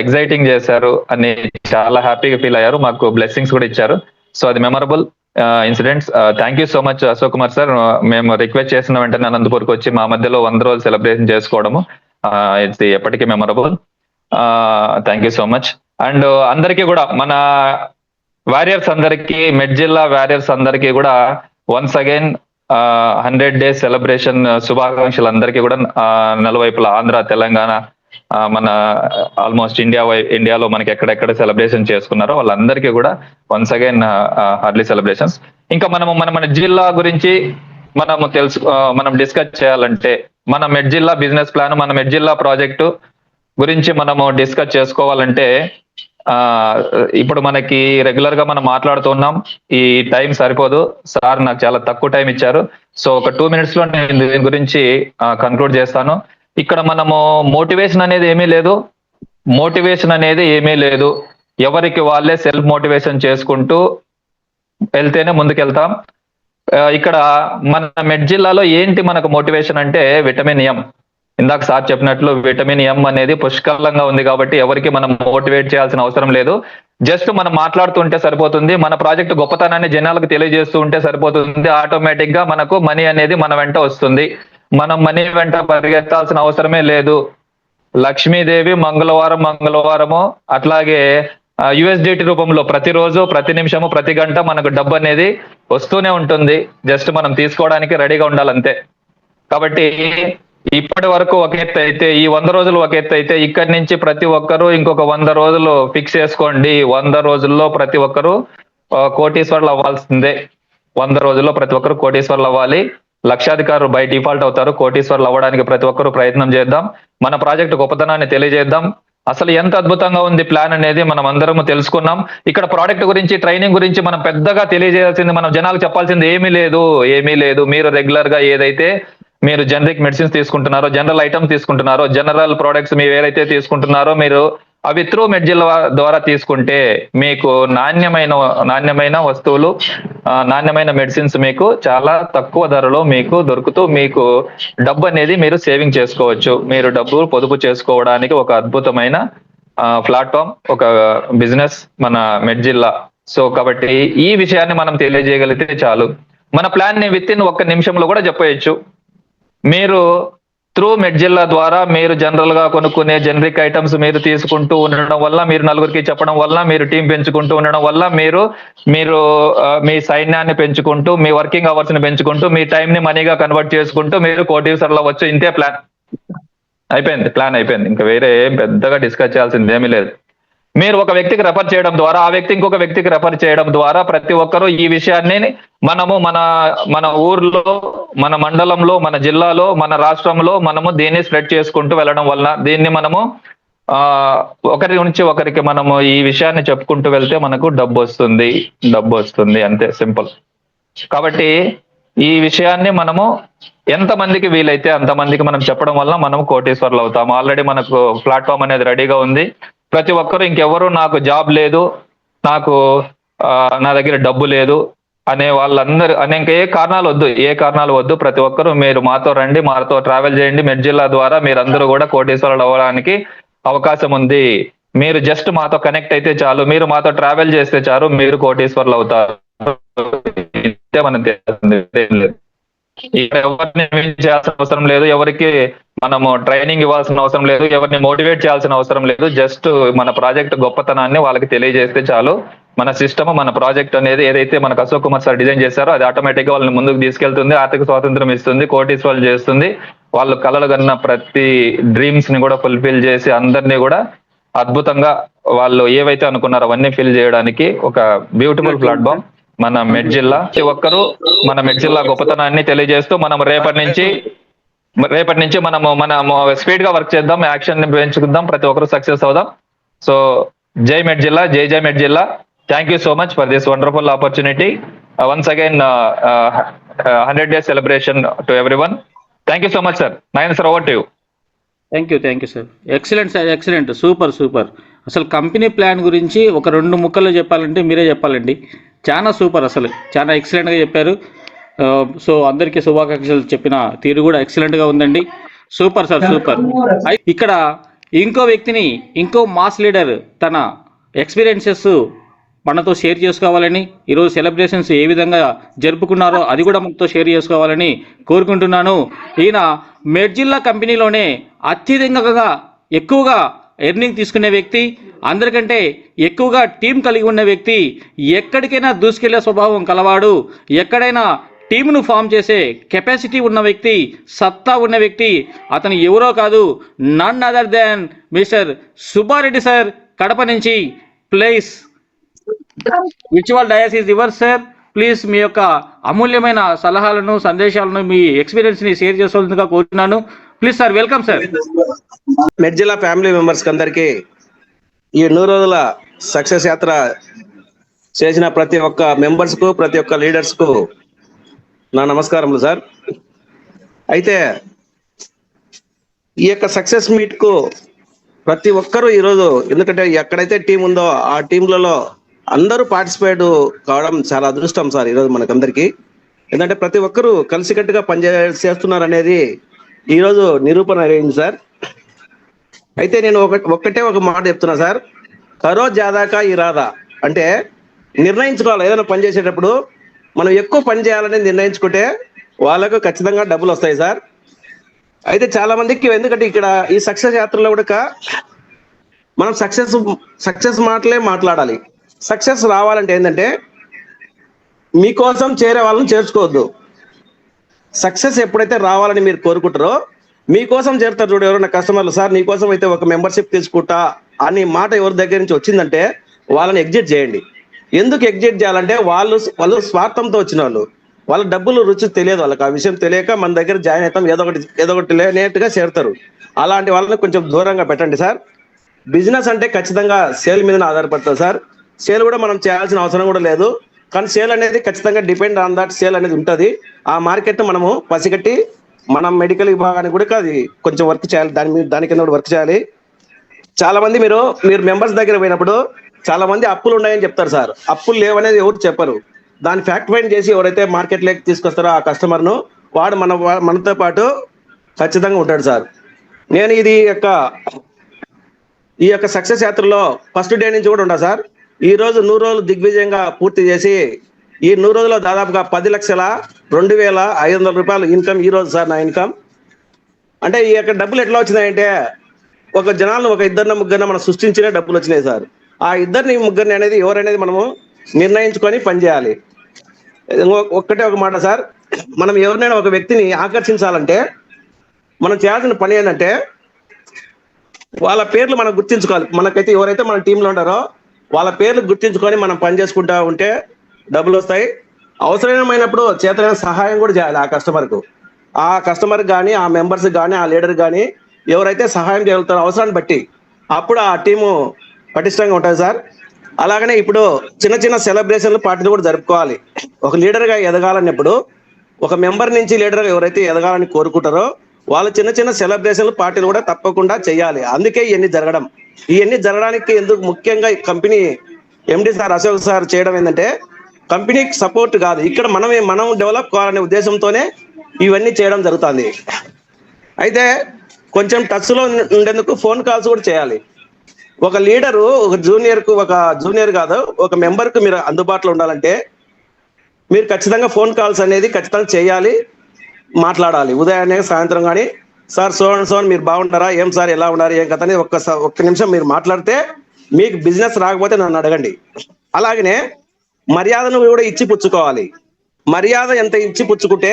ఎక్సైటింగ్ చేశారు అని చాలా హ్యాపీగా ఫీల్ అయ్యారు. మాకు బ్లెస్సింగ్స్ కూడా ఇచ్చారు. సో అది memorable incidents. Thank you so much Ashok Kumar sir. మేము రిక్వెస్ట్ చేసిన వెంటనే అనంతపూర్కి వచ్చి మా మధ్యలో 100 రోజులు సెలబ్రేషన్ చేసుకోవడము ఇది ఎప్పటికీ memorable. Thank you so much. And అందరికీ కూడా మన వారియర్స్ అందరికీ, మెడ్జిల్లా వారియర్స్ అందరికీ కూడా వన్స్ అగైన్ 100 days సెలబ్రేషన్ శుభాకాంక్షలు అందరికీ కూడా. నలువైపులా ఆంధ్ర, తెలంగాణ, మన ఆల్మోస్ట్ ఇండియాలో మనకి ఎక్కడెక్కడ సెలబ్రేషన్ చేసుకున్నారో వాళ్ళందరికీ కూడా వన్స్ అగైన్ హార్డ్లీ సెలబ్రేషన్స్. ఇంకా మన మెడ్జిల్లా గురించి మనం డిస్కస్ చేయాలంటే మన మెడ్జిల్లా బిజినెస్ ప్లాన్, మన మెడ్జిల్లా ప్రాజెక్టు గురించి మనము డిస్కస్ చేసుకోవాలంటే ఇప్పుడు మనకి రెగ్యులర్ గా మనం మాట్లాడుతున్నాం. ఈ టైం సరిపోదు. సార్ నాకు చాలా తక్కువ టైం ఇచ్చారు. సో ఒక 2 minutes లో నేను దీని గురించి కన్క్లూడ్ చేస్తాను. ఇక్కడ మనము మోటివేషన్ అనేది ఏమీ లేదు. ఎవరికి వాళ్ళే సెల్ఫ్ మోటివేషన్ చేసుకుంటూ వెళ్తేనే ముందుకెళ్తాం. ఇక్కడ మన మెడ్జిల్లాలో ఏంటి మనకు మోటివేషన్ అంటే విటమిన్ ఎం. ఇందాక సార్ చెప్పినట్లు విటమిన్ ఎం అనేది పుష్కలంగా ఉంది కాబట్టి ఎవరికి మనం మోటివేట్ చేయాల్సిన అవసరం లేదు. జస్ట్ మనం మాట్లాడుతుంటే సరిపోతుంది. మన ప్రాజెక్ట్ గొప్పతనాన్ని జనాలకు తెలియజేస్తూ ఉంటే సరిపోతుంది. ఆటోమేటిక్ గా మనకు మనీ అనేది మన వెంట వస్తుంది. మనం మనీ వెంట పరిగెత్తాల్సిన అవసరమే లేదు. లక్ష్మీదేవి మంగళవారము అట్లాగే యుఎస్డిటి రూపంలో ప్రతిరోజు, ప్రతి నిమిషము, ప్రతి గంట మనకు డబ్బు అనేది వస్తూనే ఉంటుంది. జస్ట్ మనం తీసుకోవడానికి రెడీగా ఉండాలంతే. కాబట్టి ఇప్పటి వరకు ఒక ఎత్తు అయితే, ఈ 100 రోజులు ఒక ఎత్తు అయితే, ఇక్కడి నుంచి ప్రతి ఒక్కరు ఇంకొక 100 రోజులు ఫిక్స్ చేసుకోండి. 100 రోజుల్లో ప్రతి ఒక్కరు కోటీశ్వర్లు అవ్వాల్సిందే. 100 రోజుల్లో ప్రతి ఒక్కరు కోటీశ్వర్లు అవ్వాలి. లక్షాధికారులు బై డిఫాల్ట్ అవుతారు. కోటీశ్వర్లు అవ్వడానికి ప్రతి ఒక్కరు ప్రయత్నం చేద్దాం. మన ప్రాజెక్టు గొప్పతనాన్ని తెలియజేద్దాం. అసలు ఎంత అద్భుతంగా ఉంది ప్లాన్ అనేది మనం అందరము తెలుసుకున్నాం. ఇక్కడ ప్రోడక్ట్ గురించి, ట్రైనింగ్ గురించి మనం పెద్దగా తెలియజేయాల్సింది, మనం జనాలకు చెప్పాల్సింది ఏమీ లేదు. మీరు రెగ్యులర్ గా ఏదైతే మీరు జనరిక్ మెడిసిన్స్ తీసుకుంటున్నారో, జనరల్ ఐటమ్స్ తీసుకుంటున్నారో, జనరల్ ప్రోడక్ట్స్ మీరు ఏదైతే తీసుకుంటున్నారో, మీరు అవి త్రూ మెడ్జిల్ ద్వారా తీసుకుంటే మీకు నాణ్యమైన వస్తువులు, నాణ్యమైన మెడిసిన్స్ మీకు చాలా తక్కువ ధరలో మీకు దొరుకుతూ, మీకు డబ్బు అనేది మీరు సేవింగ్ చేసుకోవచ్చు. మీరు డబ్బు పొదుపు చేసుకోవడానికి ఒక అద్భుతమైన ప్లాట్ఫామ్, ఒక బిజినెస్ మన మెడ్జిల్లా. సో కాబట్టి ఈ విషయాన్ని మనం తెలియజేయగలిగితే చాలు. మన ప్లాన్ ని విత్ ఇన్ 1 నిమిషంలో కూడా చెప్పవచ్చు. మీరు త్రూ మెడ్జిల్లా ద్వారా మీరు జనరల్ గా కొనుక్కునే జనరిక్ ఐటమ్స్ మీరు తీసుకుంటూ ఉండడం వల్ల, మీరు నలుగురికి చెప్పడం వల్ల, మీరు టీం పెంచుకుంటూ ఉండడం వల్ల, మీరు మీ సైన్యాన్ని పెంచుకుంటూ, మీ వర్కింగ్ అవర్స్ ని పెంచుకుంటూ, మీ టైం ని మనీగా కన్వర్ట్ చేసుకుంటూ మీరు కోటీశ్వర్లు అవ్వచ్చు. ఇంతే ప్లాన్ అయిపోయింది. ఇంకా వేరే పెద్దగా డిస్కస్ చేయాల్సింది ఏమీ లేదు. మీరు ఒక వ్యక్తికి రెఫర్ చేయడం ద్వారా, ఆ వ్యక్తి ఇంకొక వ్యక్తికి రెఫర్ చేయడం ద్వారా ప్రతి ఒక్కరూ ఈ విషయాన్ని మనము మన ఊర్లో, మన మండలంలో, మన జిల్లాలో, మన రాష్ట్రంలో మనము దీన్ని స్ప్రెడ్ చేసుకుంటూ వెళ్ళడం వలన, దీన్ని మనము ఒకరి నుంచి ఒకరికి మనము ఈ విషయాన్ని చెప్పుకుంటూ వెళ్తే మనకు డబ్బు వస్తుంది. అంతే, సింపుల్. కాబట్టి ఈ విషయాన్ని మనము ఎంతమందికి వీలైతే అంతమందికి మనం చెప్పడం వల్ల మనం కోటీశ్వర్లు అవుతాము. ఆల్రెడీ మనకు ప్లాట్ఫామ్ అనేది రెడీగా ఉంది. ప్రతి ఒక్కరు ఇంకెవరు నాకు జాబ్ లేదు, నా దగ్గర డబ్బు లేదు అనే వాళ్ళందరూ ఇంకా ఏ కారణాలు వద్దు. ప్రతి ఒక్కరు మీరు మాతో రండి, మాతో ట్రావెల్ చేయండి. మెడ్జిల్లా ద్వారా మీరందరూ కూడా కోటీశ్వరులు అవ్వడానికి అవకాశం ఉంది. మీరు జస్ట్ మాతో కనెక్ట్ అయితే చాలు, మీరు మాతో ట్రావెల్ చేస్తే చాలు, మీరు కోటీశ్వరులు అవుతారు. మనం ఎవరిని చేయాల్సిన అవసరం లేదు, ఎవరికి మనము ట్రైనింగ్ ఇవ్వాల్సిన అవసరం లేదు, ఎవరిని మోటివేట్ చేయాల్సిన అవసరం లేదు. జస్ట్ మన ప్రాజెక్ట్ గొప్పతనాన్ని వాళ్ళకి తెలియజేస్తే చాలు. మన సిస్టమ్, మన ప్రాజెక్ట్ అనేది ఏదైతే మనకు అశోక్ కుమార్ సార్ డిజైన్ చేశారో అది ఆటోమేటిక్ గా వాళ్ళని ముందుకు తీసుకెళ్తుంది, ఆర్థిక స్వాతంత్రం ఇస్తుంది, కోటీశ్వర్లు చేస్తుంది. వాళ్ళు కలలు కన్న ప్రతి డ్రీమ్స్ ని కూడా ఫుల్ఫిల్ చేసి అందరినీ కూడా అద్భుతంగా వాళ్ళు ఏవైతే అనుకున్నారో అవన్నీ ఫిల్ చేయడానికి ఒక బ్యూటిఫుల్ ప్లాట్ఫామ్ మన మెడ్జిల్లా. ప్రతి ఒక్కరు మన మెడ్జిల్లా గొప్పతనాన్ని తెలియజేస్తూ మనం రేపటి నుంచి మనము స్పీడ్ గా వర్క్ చేద్దాం, యాక్షన్ ని పెంచుకుందాం, ప్రతి ఒక్కరు సక్సెస్ అవుదాం. సో జై మెడ్జిల్లా, జై Medzilla. Thank you so much for this wonderful opportunity. Once again 100 days celebration to everyone. Thank you so much, sir. Nayan sir, over to you. Thank you sir. Excellent, super. అసలు company plan గురించి ఒక 2 ముక్కల్లో చెప్పాలంటే మీరే చెప్పాలండి. చాలా super, అసలు చాలా ఎక్సలెంట్గా చెప్పారు. సో అందరికీ శుభాకాంక్షలు చెప్పిన తీరు కూడా ఎక్సలెంట్గా ఉందండి. Super sir, super. ఇక్కడ ఇంకో మాస్ లీడర్ తన ఎక్స్పీరియన్సెస్ మనతో షేర్ చేసుకోవాలని, ఈరోజు సెలబ్రేషన్స్ ఏ విధంగా జరుపుకున్నారో అది కూడా మనతో షేర్ చేసుకోవాలని కోరుకుంటున్నాను. ఈయన మెడ్జిల్లా కంపెనీలోనే అత్యధికంగా ఎక్కువగా ఎర్నింగ్ తీసుకునే వ్యక్తి, అందరికంటే ఎక్కువగా టీం కలిగి ఉన్న వ్యక్తి, ఎక్కడికైనా దూసుకెళ్లే స్వభావం కలవాడు, ఎక్కడైనా టీంను ఫామ్ చేసే కెపాసిటీ ఉన్న వ్యక్తి, సత్తా ఉన్న వ్యక్తి. అతను ఎవరో కాదు, none other than mister Subbareddy sir, Kadapa నుంచి. Please virtual dais is yours sir. Please మీ యొక్క అమూల్యమైన సలహాలను, సందేశాలను, మీ ఎక్స్పీరియన్స్ ని షేర్ చేసుకోవాల్సిందిగా కోరుతున్నాను. Please sir, welcome sir. Medzilla family members అందరికీ ఈ 100 రోజుల సక్సెస్ యాత్ర చేసిన ప్రతి ఒక్క మెంబర్స్ కు, ప్రతి ఒక్క లీడర్స్ కు నా నమస్కారములు సార్. అయితే ఈ యొక్క సక్సెస్ మీట్ కు ప్రతి ఒక్కరూ ఈరోజు, ఎందుకంటే ఎక్కడైతే టీం ఉందో ఆ టీంలలో అందరూ పార్టిసిపేట్ కావడం చాలా అదృష్టం సార్ ఈరోజు మనకందరికీ. ఎందుకంటే ప్రతి ఒక్కరూ కలిసికట్టుగా పనిచేస్తున్నారు అనేది ఈరోజు నిరూపణ అయింది సార్. అయితే నేను ఒక మాట చెప్తున్నా సార్. కరో జాదాకా ఇరాదా అంటే నిర్ణయించుకోవాలి. ఏదైనా పని చేసేటప్పుడు మనం ఎక్కువ పని చేయాలని నిర్ణయించుకుంటే వాళ్ళకు ఖచ్చితంగా డబ్బులు వస్తాయి సార్. అయితే చాలా మందికి, ఎందుకంటే ఇక్కడ ఈ సక్సెస్ యాత్రలో కూడా మనం సక్సెస్ మాటలే మాట్లాడాలి. సక్సెస్ రావాలంటే ఏంటంటే మీకోసం చేరే వాళ్ళని చేర్చుకోవద్దు. సక్సెస్ ఎప్పుడైతే రావాలని మీరు కోరుకుంటారో మీకోసం చేరుతారు చూడు ఎవరైనా కస్టమర్లు, సార్ నీకోసం అయితే ఒక మెంబర్షిప్ తీసుకుంటా అని మాట ఎవరి దగ్గర నుంచి వచ్చిందంటే వాళ్ళని ఎగ్జిట్ చేయండి. ఎందుకు ఎగ్జిట్ చేయాలంటే వాళ్ళు స్వార్థంతో వచ్చిన వాళ్ళు, వాళ్ళ డబ్బులు రుచి తెలియదు, వాళ్ళకి ఆ విషయం తెలియక మన దగ్గర జాయిన్ అవుతాం, ఏదో ఒకటి లేనట్టుగా చేరుతారు. అలాంటి వాళ్ళని కొంచెం దూరంగా పెట్టండి సార్. బిజినెస్ అంటే ఖచ్చితంగా సేల్ మీద ఆధారపడుతుంది సార్. సేల్ కూడా మనం చేయాల్సిన అవసరం కూడా లేదు, కానీ సేల్ అనేది ఖచ్చితంగా డిపెండ్ ఆన్ దట్ సేల్ అనేది ఉంటుంది. ఆ మార్కెట్ మనము పసిగట్టి మనం మెడికల్ విభాగానికి కూడా అది కొంచెం వర్క్ చేయాలి, దాని కింద కూడా వర్క్ చేయాలి. చాలా మంది మీరు మెంబర్స్ దగ్గర పోయినప్పుడు చాలా మంది అప్పులు ఉన్నాయని చెప్తారు సార్. అప్పులు లేవనేది ఎవరు చెప్పరు. దాన్ని ఫ్యాక్ట్ ఫైండ్ చేసి ఎవరైతే మార్కెట్లోకి తీసుకొస్తారో ఆ కస్టమర్ను వాడు మనతో పాటు ఖచ్చితంగా ఉంటాడు సార్. నేను ఈ యొక్క సక్సెస్ యాత్రలో ఫస్ట్ డే నుంచి కూడా ఉంటా సార్. ఈ రోజు 100 రోజులు దిగ్విజయంగా పూర్తి చేసి ఈ 100 రోజుల్లో దాదాపుగా 10,02,500 రూపాయలు ఇన్కమ్ ఈ రోజు సార్ నా ఇన్కమ్. అంటే ఈ యొక్క డబ్బులు ఎట్లా వచ్చినాయంటే ఒక జనాలను ఒక ఇద్దరిని ముగ్గురిని మనం సృష్టించిన డబ్బులు వచ్చినాయి సార్. ఆ ఇద్దరిని ముగ్గురిని అనేది ఎవరనేది మనము నిర్ణయించుకొని పనిచేయాలి. ఒక్కటే ఒక మాట సార్, మనం ఎవరినైనా ఒక వ్యక్తిని ఆకర్షించాలంటే మనం చేయాల్సిన పని ఏంటంటే వాళ్ళ పేర్లు మనం గుర్తించుకోవాలి. మనకైతే ఎవరైతే మన టీంలో ఉంటారో వాళ్ళ పేర్లు గుర్తించుకొని మనం పని చేసుకుంటా ఉంటే డబ్బులు వస్తాయి. అవసరమైనప్పుడు చేతనైన సహాయం కూడా చేయాలి ఆ కస్టమర్ కానీ, ఆ మెంబర్స్ కానీ, ఆ లీడర్ కానీ ఎవరైతే సహాయం చేయగలుగుతారో అవసరాన్ని బట్టి అప్పుడు ఆ టీము పటిష్టంగా ఉంటుంది సార్. అలాగనే ఇప్పుడు చిన్న సెలబ్రేషన్లు పార్టీలు కూడా జరుపుకోవాలి. ఒక లీడర్గా ఎదగాలన్నప్పుడు ఒక మెంబర్ నుంచి లీడర్గా ఎవరైతే ఎదగాలని కోరుకుంటారో వాళ్ళు చిన్న సెలబ్రేషన్లు పార్టీలు కూడా తప్పకుండా చేయాలి. అందుకే ఇవన్నీ జరగడానికి ఎందుకు ముఖ్యంగా ఈ company MD sir Ashok sir చేయడం ఏంటంటే కంపెనీకి సపోర్ట్ కాదు, ఇక్కడ మనం డెవలప్ కావాలనే ఉద్దేశంతోనే ఇవన్నీ చేయడం జరుగుతుంది. అయితే కొంచెం టచ్లో ఉండేందుకు ఫోన్ కాల్స్ కూడా చేయాలి. ఒక లీడరు ఒక జూనియర్ కాదు ఒక మెంబర్కు మీరు అందుబాటులో ఉండాలంటే మీరు ఖచ్చితంగా ఫోన్ కాల్స్ అనేది ఖచ్చితంగా చేయాలి, మాట్లాడాలి. ఉదయాన్నే సాయంత్రం కానీ సార్ సోన్ మీరు బాగుంటారా, ఏం సార్ ఎలా ఉన్నారు, ఏం కథ అనేది ఒక్క నిమిషం మీరు మాట్లాడితే మీకు బిజినెస్ రాకపోతే నన్ను అడగండి. అలాగనే మర్యాదను కూడా ఇచ్చి పుచ్చుకోవాలి. మర్యాద ఎంత ఇచ్చి పుచ్చుకుంటే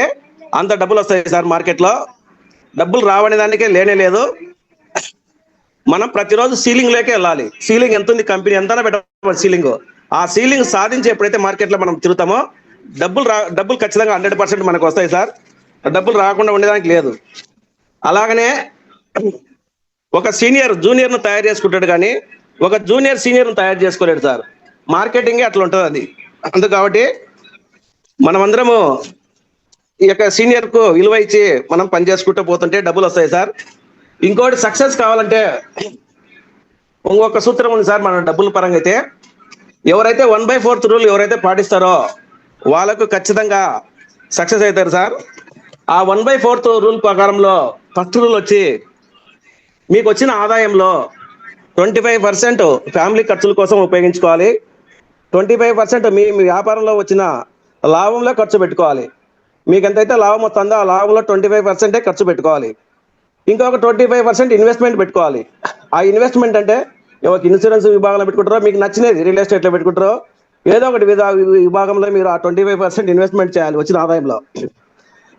అంత డబ్బులు వస్తాయి సార్. మార్కెట్లో డబ్బులు రావనే దానికే లేనే లేదు. మనం ప్రతిరోజు సీలింగ్ లేకే వెళ్ళాలి. సీలింగ్ ఎంత ఉంది, కంపెనీ ఎంత పెట్టాలి సీలింగ్. ఆ సీలింగ్ సాధించి ఎప్పుడైతే మార్కెట్లో మనం తిరుగుతామో డబ్బులు ఖచ్చితంగా 100% మనకు వస్తాయి సార్. డబ్బులు రాకుండా ఉండేదానికి లేదు. అలాగనే ఒక జూనియర్ను తయారు చేసుకుంటాడు కానీ ఒక జూనియర్ సీనియర్ను తయారు చేసుకోలేడు సార్. మార్కెటింగే అట్లా ఉంటుంది అది. అందుకు కాబట్టి మనమందరము ఈ యొక్క సీనియర్కు విలువ ఇచ్చి మనం పని చేసుకుంటూ పోతుంటే డబ్బులు వస్తాయి సార్. ఇంకోటి సక్సెస్ కావాలంటే ఇంకొక సూత్రం ఉంది సార్. మన డబ్బుల పరంగా అయితే ఎవరైతే 1/4 రూల్ ఎవరైతే పాటిస్తారో వాళ్ళకు ఖచ్చితంగా సక్సెస్ అవుతారు సార్. ఆ 1/4 రూల్ ప్రకారంలో ఫస్ట్ రూల్ వచ్చి మీకు వచ్చిన ఆదాయంలో 25% ఫ్యామిలీ ఖర్చుల కోసం ఉపయోగించుకోవాలి. 25% మీ వ్యాపారంలో వచ్చిన లాభంలో ఖర్చు పెట్టుకోవాలి. మీకు ఎంతైతే లాభం వస్తుందో ఆ లాభంలో 25% ఖర్చు పెట్టుకోవాలి. ఇంకొక 25% ఇన్వెస్ట్మెంట్ పెట్టుకోవాలి. ఆ ఇన్వెస్ట్మెంట్ అంటే ఎవరికి ఇన్సూరెన్స్ విభాగంలో పెట్టుకుంటారో, మీకు నచ్చినది రియల్ ఎస్టేట్లో పెట్టుకుంటారో, ఏదో ఒకటి విభాగంలో మీరు ఆ 25% ఇన్వెస్ట్మెంట్ చేయాలి వచ్చిన ఆదాయంలో.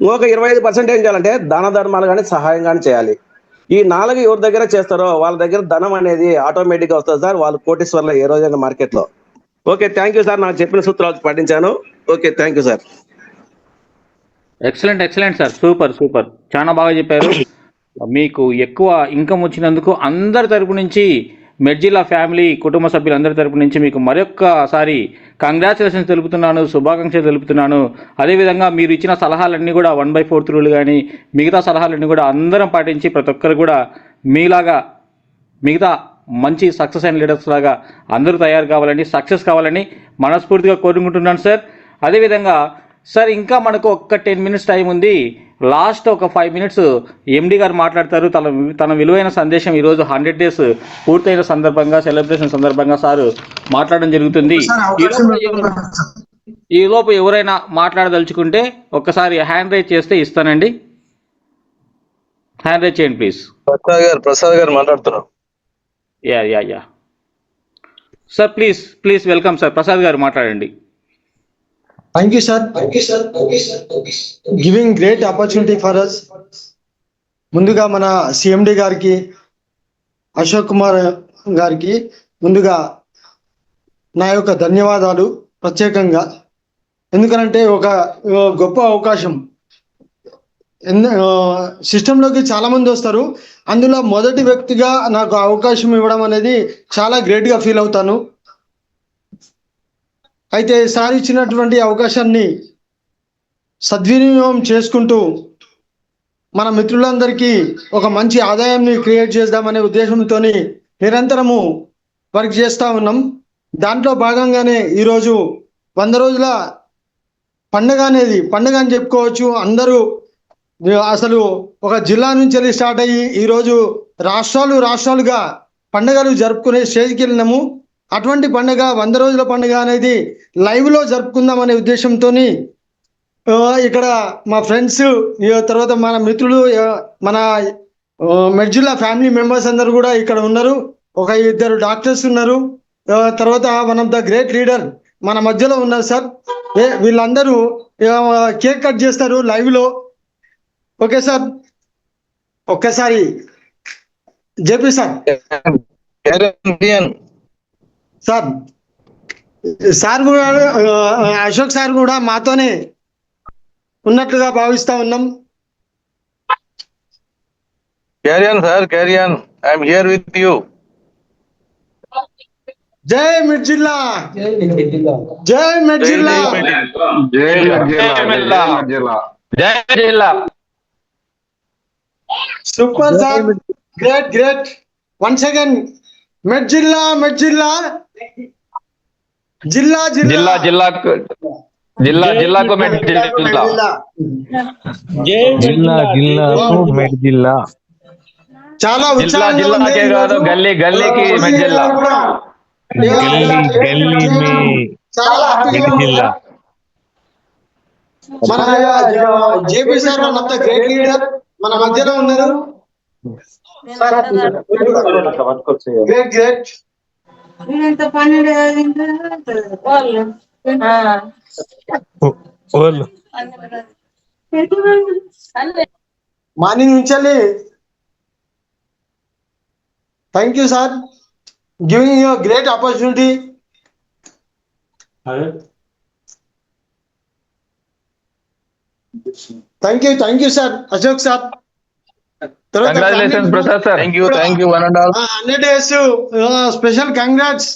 ఇంకొక 25% ఏం చేయాలంటే దాన ధర్మాలు కానీ సహాయం కానీ చేయాలి. ఈ 4 ఎవరి దగ్గర చేస్తారో వాళ్ళ దగ్గర ధనం అనేది ఆటోమేటిక్గా వస్తుంది సార్. వాళ్ళు కోటీశ్వర్లు ఏ రోజైనా మార్కెట్లో. Okay, thank you sir. నాకు చెప్పిన సూత్రాలు పాటించాను. Okay, thank you sir. Excellent sir, super చాలా బాగా చెప్పారు. మీకు ఎక్కువ ఇన్కమ్ వచ్చినందుకు అందరి తరపు నుంచి మెడ్జిల్లా ఫ్యామిలీ కుటుంబ సభ్యులందరి తరపు నుంచి మీకు మరొక్కసారి కంగ్రాచులేషన్స్ తెలుపుతున్నాను, శుభాకాంక్షలు తెలుపుతున్నాను. అదేవిధంగా మీరు ఇచ్చిన సలహాలన్నీ కూడా 1/4 రూల్ కానీ మిగతా సలహాలన్నీ కూడా అందరం పాటించి ప్రతి ఒక్కరు కూడా మీలాగా మిగతా మంచి సక్సెస్ అయిన లీడర్స్ లాగా అందరూ తయారు కావాలని, సక్సెస్ కావాలని మనస్ఫూర్తిగా కోరుకుంటున్నాను సార్. అదేవిధంగా సార్ ఇంకా మనకు ఒక్క 10 మినిట్స్ టైం ఉంది. లాస్ట్ ఒక 5 మినిట్స్ ఎండి గారు మాట్లాడతారు. తన విలువైన సందేశం ఈరోజు 100 డేస్ పూర్తయిన సందర్భంగా, సెలబ్రేషన్ సందర్భంగా సార్ మాట్లాడడం జరుగుతుంది. ఈలోపు ఎవరైనా మాట్లాడదలుచుకుంటే ఒక్కసారి హ్యాండ్ రైజ్ చేస్తే ఇస్తానండి. హ్యాండ్ రైజ్ చేయండి ప్లీజ్. ప్రసాద్ గారు మాట్లాడుతున్నారు. Yeah sir, please welcome sir. Prasad గారు మాట్లాడండి. Thank you, sir. Giving great opportunity for us. ముందుగా మన సిఎండి గారికి, అశోక్ కుమార్ గారికి ముందుగా నా యొక్క ధన్యవాదాలు ప్రత్యేకంగా. ఎందుకనంటే ఒక గొప్ప అవకాశం. సిస్టంలోకి చాలా మంది వస్తారు, అందులో మొదటి వ్యక్తిగా నాకు అవకాశం ఇవ్వడం అనేది చాలా గ్రేట్గా ఫీల్ అవుతాను. అయితే సార్ ఇచ్చినటువంటి అవకాశాన్ని సద్వినియోగం చేసుకుంటూ మన మిత్రులందరికీ ఒక మంచి ఆదాయాన్ని క్రియేట్ చేద్దామనే ఉద్దేశంతో నిరంతరము వర్క్ చేస్తూ ఉన్నాం. దాంట్లో భాగంగానే ఈరోజు 100 రోజుల పండుగ అని చెప్పుకోవచ్చు. అందరూ అసలు ఒక జిల్లా నుంచి వెళ్ళి స్టార్ట్ అయ్యి ఈరోజు రాష్ట్రాలుగా పండుగలు జరుపుకునే స్టేజ్కి వెళ్ళినాము. అటువంటి పండుగ 100 రోజుల పండుగ అనేది లైవ్లో జరుపుకుందామనే ఉద్దేశంతో ఇక్కడ మా ఫ్రెండ్స్, తర్వాత మన మిత్రులు, మన మెడ్జిల్లా ఫ్యామిలీ మెంబర్స్ అందరు కూడా ఇక్కడ ఉన్నారు. ఒక 2 డాక్టర్స్ ఉన్నారు. తర్వాత one of the great leader మన మధ్యలో ఉన్నారు సార్. వీళ్ళందరూ కేక్ కట్ చేస్తారు లైవ్లో. ఓకే సార్, ఒక్కసారి జేపీ సార్ సార్ కూడా అశోక్ సార్ కూడా మాతోనే ఉన్నట్లుగా భావిస్తా ఉన్నాం. Carry on, sir. Carry on. I'm here with you. జై మిర్జిల్లా, జై మిర్జిల్లా, జై జిల్లా. Super sir, great. Once again Medzilla, జిల్లా జిల్లాకు మెడ్జిల్లా. మెడ్జిల్లా చాలా ఉత్సాహంగా జిల్లాకే ఉంది. కాదు, గల్లీకి మెడ్జిల్లా. చాలా హ్యాపీగా ఉంది. మన JP sir one of the great leader మన మధ్యలో ఉన్నారు. గ్రేట్. మార్నింగ్ నుంచి thank you sir, giving you great opportunity. Thank you sir, Ashok sir. Congratulations Prasad sir. Thank you, one and all. 100 days special congrats.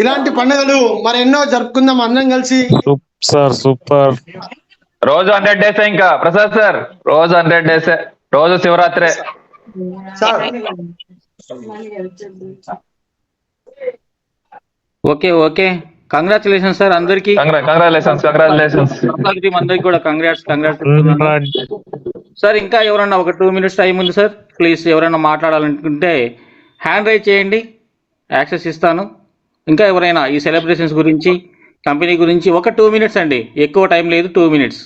ఇలాంటి పండుగలు మరి ఎన్నో జరుపుకుందాం అందరం కలిసి. సూపర్. రోజు 100 days ఇంకా ప్రసాద్ సార్, రోజు 100 days, రోజు శివరాత్రే సార్. ఓకే కంగ్రాచులేషన్ సార్ అందరికి. కంగ్రాచులేషన్స్. అందరికి కూడా కంగ్రాట్స్. సార్ ఇంకా ఎవరన్నా ఒక 2 minutes టైం ఉంది సార్. ప్లీజ్ ఎవరైనా మాట్లాడాలనుకుంటే హ్యాండ్ రైజ్ చేయండి, యాక్సెస్ ఇస్తాను. ఇంకా ఎవరైనా ఈ సెలబ్రేషన్స్ గురించి, కంపెనీ గురించి ఒక 2 minutes అండి, ఎక్కువ టైం లేదు, 2 minutes.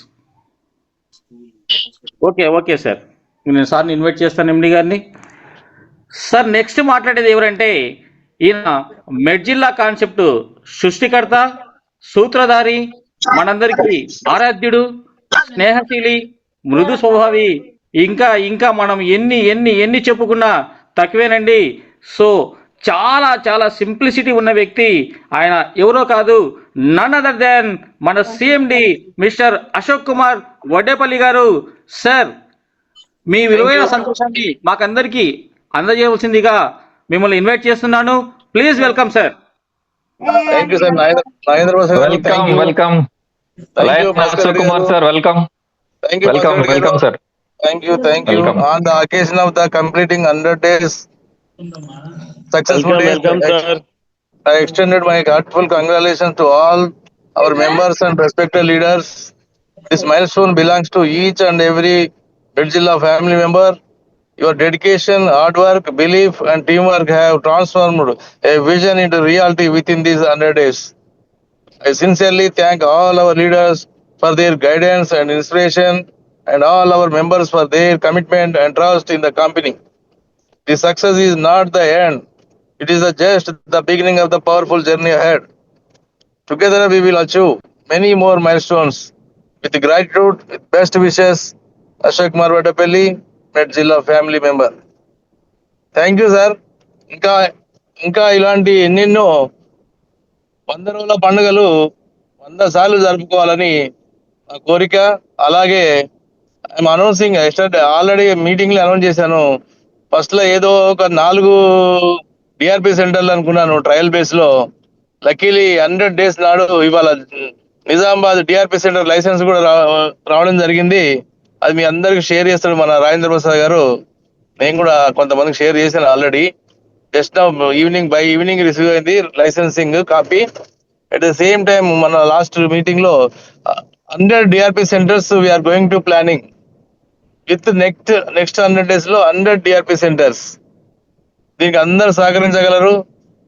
ఓకే సార్, నేను సార్ని ఇన్వైట్ చేస్తాను, ఎండి గారిని. సార్ నెక్స్ట్ మాట్లాడేది ఎవరంటే ఈయన మెడ్జిల్లా కాన్సెప్ట్ సృష్టికర్త, సూత్రధారి, మనందరికీ ఆరాధ్యుడు, స్నేహశీలి, మృదు స్వభావి, ఇంకా మనం ఎన్ని చెప్పుకున్నా తక్కువేనండి. సో చాలా సింప్లిసిటీ ఉన్న వ్యక్తి ఆయన. ఎవరో కాదు, నన్ అదర్ దాన్ మన సిఎండి మిస్టర్ అశోక్ కుమార్ వడ్డేపల్లి గారు. సార్ మీ విలువైన సంతోషాన్ని మాకందరికీ అందజేయవలసిందిగా మిమ్మల్ని ఇన్వైట్ చేస్తున్నాను. Please welcome sir. Thank you, sir. Nagendra Prasad. Welcome. Ashok Kumar sir, welcome sir. Thank you. Welcome. On the occasion of the completing 100 days successful days, I extended my heartfelt congratulations to all our members and respected leaders. This milestone belongs to each and every Medzilla family member. Your dedication, hard work, belief and teamwork have transformed a vision into reality within these 100 days. I sincerely thank all our leaders for their guidance and inspiration, and all our members for their commitment and trust in the company. This success is not the end. It is just the beginning of the powerful journey ahead. Together we will achieve many more milestones. With gratitude, with best wishes, Ashok Kumar Vadapalli, Medzilla family member. Thank you sir. ఇంకా ఇంకా ఇలాంటి ఎన్నెన్నో 100 రోజుల పండుగలు 100 సార్లు జరుపుకోవాలని నా కోరిక. అలాగే I'm announcing yesterday already meeting లో అనౌన్స్ చేశాను. ఫస్ట్ లో ఏదో ఒక 4 డిఆర్పి సెంటర్లు అనుకున్నాను ట్రయల్ బేస్ లో. లక్కీలీ 100 days నాడు ఇవాళ నిజామాబాద్ డిఆర్పి సెంటర్ లైసెన్స్ కూడా రావడం జరిగింది. అది మీ అందరికి షేర్ చేస్తాడు మన రాజేంద్ర ప్రసాద్ గారు. నేను కూడా కొంతమందికి షేర్ చేశాను already. Just by evening receive అయింది licensing copy. At the same time మన లాస్ట్ మీటింగ్ లో 100 DRP centres we're going to planning with next 100 days లో 100 డిఆర్పి సెంటర్స్. దీనికి అందరు సహకరించగలరు.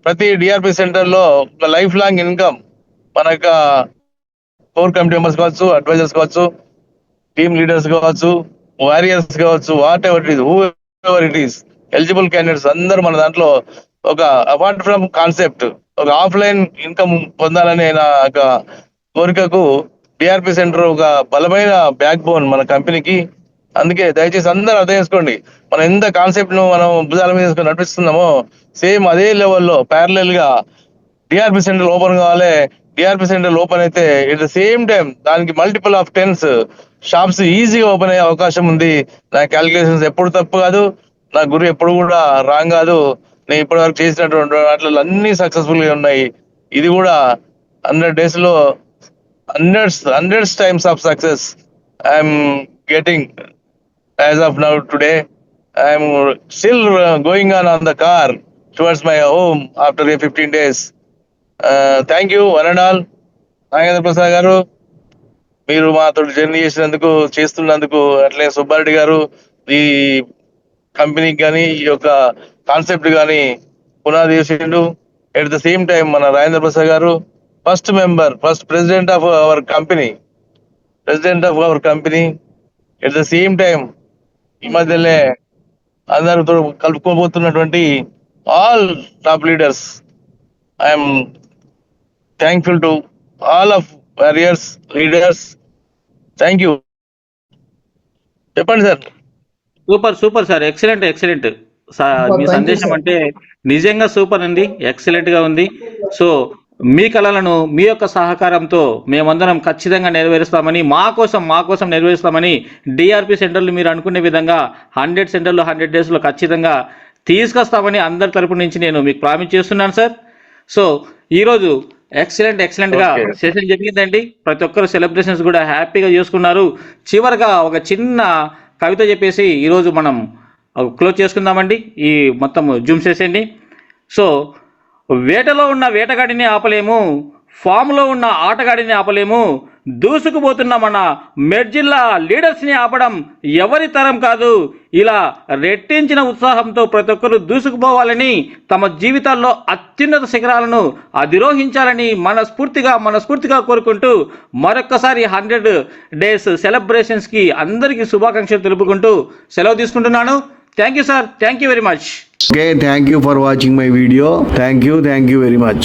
ప్రతి డిఆర్పి సెంటర్ లో లైఫ్ లాంగ్ ఇన్కమ్ మన యొక్క కోర్ కమిటీ మెంబర్స్ కావచ్చు, అడ్వైజర్స్ కావచ్చు, టీమ్ లీడర్స్ కావచ్చు, వారియర్స్ కావచ్చు, what ever it is, who ever it is, eligible candidates అందరూ మన దాంట్లో ఒక అపార్ట్ ఫ్రమ్ కాన్సెప్ట్ ఒక ఆఫ్లైన్ ఇన్కమ్ పొందాలనే నా యొక్క కోరికకు డిఆర్పి సెంటర్ ఒక బలమైన బ్యాక్ బోన్ మన కంపెనీకి. అందుకే దయచేసి అందరూ అర్థం చేసుకోండి, మనం ఎంత కాన్సెప్ట్ ను మనం భుజాల మీద తీసుకొని నడిపిస్తున్నామో సేమ్ అదే లెవెల్లో ప్యారలల్ గా డిఆర్పి సెంటర్ ఓపెన్ కావాలి. డిఆర్పి సెంటర్ ఓపెన్ అయితే ఎట్ ద సేమ్ టైం దానికి మల్టిపుల్ ఆఫ్ 10 షాప్స్ ఈజీగా ఓపెన్ అయ్యే అవకాశం ఉంది. నా క్యాలిక్యులేషన్స్ ఎప్పుడు తప్పు కాదు, నా గురి ఎప్పుడు కూడా రాంగ్ కాదు. నేను ఇప్పటి వరకు చేసినటువంటి వాటిలో అన్ని సక్సెస్ఫుల్ గా ఉన్నాయి. ఇది కూడా 100 days లో hundreds times of success I'm getting as of now today. I'm still going on the car towards my home after 15 days. Thank you one and all. Nagendra Prasad గారు, మీరు మాతో జర్నీ చేస్తున్నందుకు, అట్లే సుబ్బారెడ్డి గారు ఈ కంపెనీకి కానీ ఈ యొక్క కాన్సెప్ట్ కానీ పునాది చేసిండు. ఎట్ ద సేమ్ టైం మన Rajendra Prasad garu first president of our company. At the same time ఈ మధ్యనే అందరితో కలుపుకోబోతున్నటువంటి all top leaders. I'm thankful to all of warriors leaders. Thank you. చెప్పండి సార్. సూపర్ సార్, ఎక్సలెంట్ మీ సందేశం అంటే నిజంగా సూపర్ అండి, ఎక్సలెంట్ గా ఉంది. సో మీ కళలను మీ యొక్క సహకారంతో మేమందరం ఖచ్చితంగా నెరవేరుస్తామని, మా కోసం నెరవేరుస్తామని, డిఆర్పి సెంటర్లు మీరు అనుకునే విధంగా 100 సెంటర్లు 100 days లో ఖచ్చితంగా తీసుకొస్తామని అందరి తరపు నుంచి నేను మీకు ప్రామిస్ చేస్తున్నాను సార్. సో ఈరోజు ఎక్సలెంట్ గా సెషన్ జరిగిందండి. ప్రతి ఒక్కరు సెలబ్రేషన్స్ కూడా హ్యాపీగా చేసుకున్నారు. చివరిగా ఒక చిన్న కవిత చెప్పేసి ఈరోజు మనం క్లోజ్ చేసుకుందామండి ఈ మొత్తం జూమ్ సెషన్ని. సో వేటలో ఉన్న వేటగాడిని ఆపలేము, ఫామ్లో ఉన్న ఆటగాడిని ఆపలేము, దూసుకుపోతున్న మన మెడ్జిల్లా లీడర్స్ని ఆపడం ఎవరి తరం కాదు. ఇలా రెట్టించిన ఉత్సాహంతో ప్రతి ఒక్కరు దూసుకుపోవాలని, తమ జీవితాల్లో అత్యున్నత శిఖరాలను అధిరోహించాలని మనస్ఫూర్తిగా కోరుకుంటూ మరొక్కసారి 100 days సెలబ్రేషన్స్కి అందరికీ శుభాకాంక్షలు తెలుపుకుంటూ సెలవు తీసుకుంటున్నాను. Thank you sir, thank you very much. Okay, thank you for watching my video. Thank you very much.